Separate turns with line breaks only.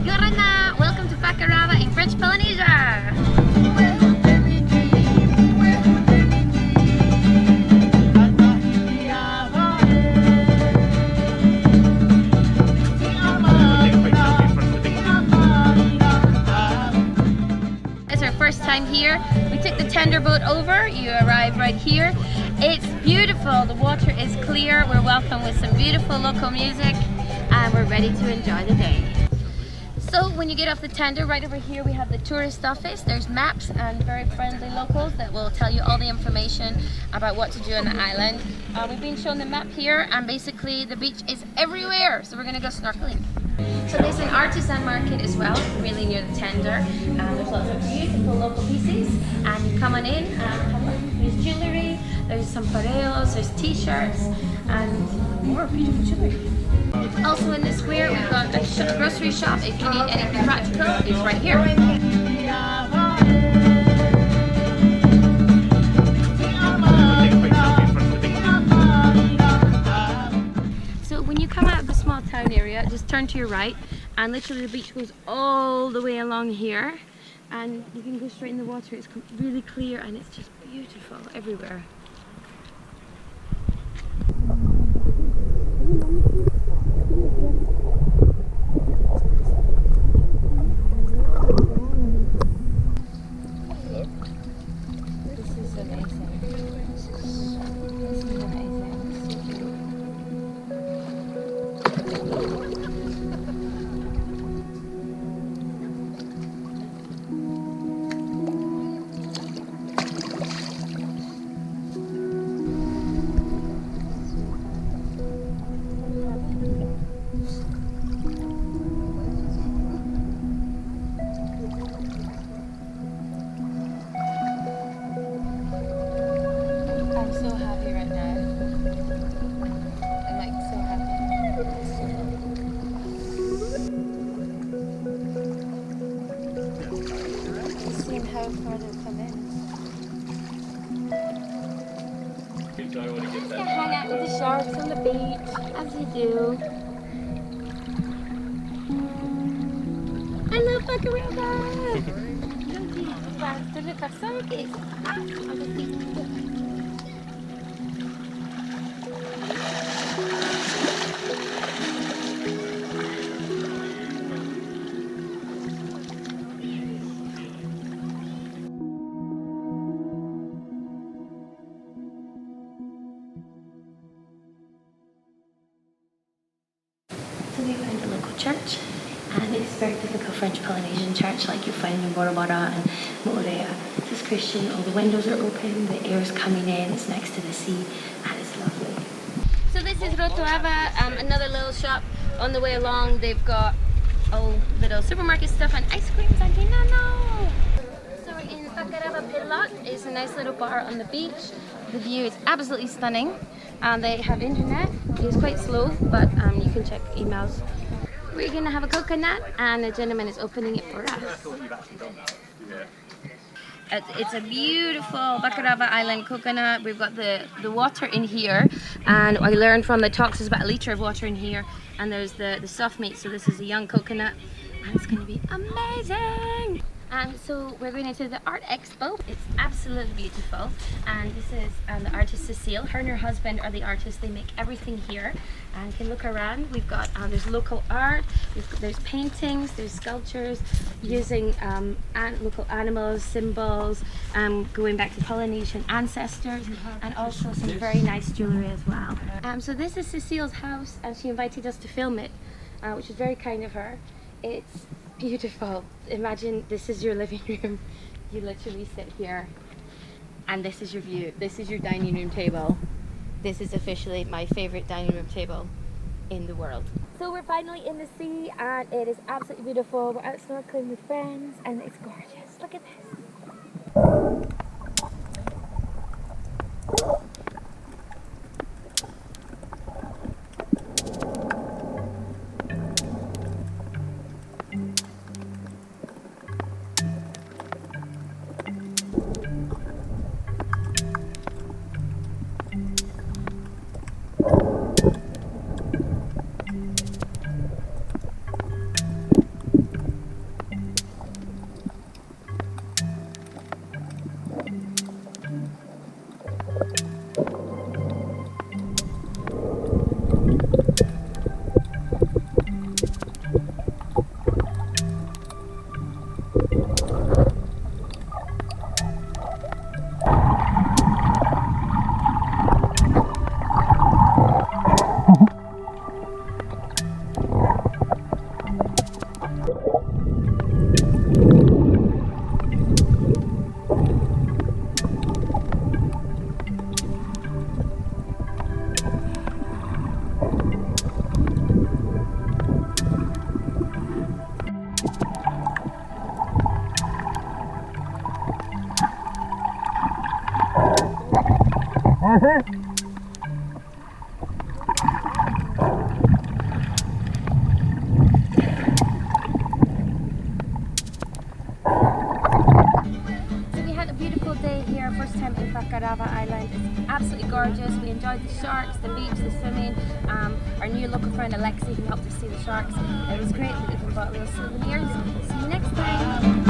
Yorana! Welcome to Fakarava in French Polynesia! It's our first time here. We took the tender boat over. You arrive right here. It's beautiful. The water is clear. We're welcome with some beautiful local music and we're ready to enjoy the day. So when you get off the tender, right over here we have the tourist office. There's maps and very friendly locals that will tell you all the information about what to do on the island. We've been shown the map here and basically the beach is everywhere. So we're going to go snorkeling. So there's an artisan market as well, really near the tender. There's lots of beautiful local pieces and you come on in and have a look. There's jewellery, there's some pareos, there's t-shirts and more beautiful jewellery. Also in the square we've got a grocery shop. If you need anything practical, it's right here. So when you come out of the small town area, just turn to your right and literally the beach goes all the way along here and you can go straight in the water. It's really clear and it's just beautiful everywhere. Hang out with the sharks on the beach, as you do. I love Fakarava! Basta le faire ça, So we found a local church and it's a very typical French Polynesian church like you find in Bora Bora and Moorea. This is Christian, all the windows are open, the air is coming in, it's next to the sea and it's lovely. So this is Rotoava, another little shop on the way along. They've got little supermarket stuff and ice creams and Tinano. So we're in Fakarava Pilot. It's a nice little bar on the beach. The view is absolutely stunning. They have internet. It's quite slow, but you can check emails. We're gonna have a coconut, and the gentleman is opening it for us. It's a beautiful Fakarava Island coconut. We've got the water in here, and I learned from the talks there's about a litre of water in here, and there's the soft meat. So this is a young coconut, and it's gonna be amazing. So we're going into the art expo. It's absolutely beautiful, and this is the artist Cecile. Her and her husband are the artists. They make everything here, and you can look around. We've got there's local art, there's paintings, there's sculptures using local animals, symbols, going back to Polynesian ancestors, and also some very nice jewellery as well. So this is Cecile's house, and she invited us to film it, which is very kind of her. It's beautiful. Imagine this is your living room. You literally sit here and this is your view. This is your dining room table. This is officially my favorite dining room table in the world. So we're finally in the sea and it is absolutely beautiful. We're out snorkeling with friends and it's gorgeous. Look at this. Beautiful day here, first time in Fakarava Island. It's absolutely gorgeous. We enjoyed the sharks, the beach, the swimming. Our new local friend Alexi who helped us see the sharks. It was great. We even bought little souvenirs. See you next time.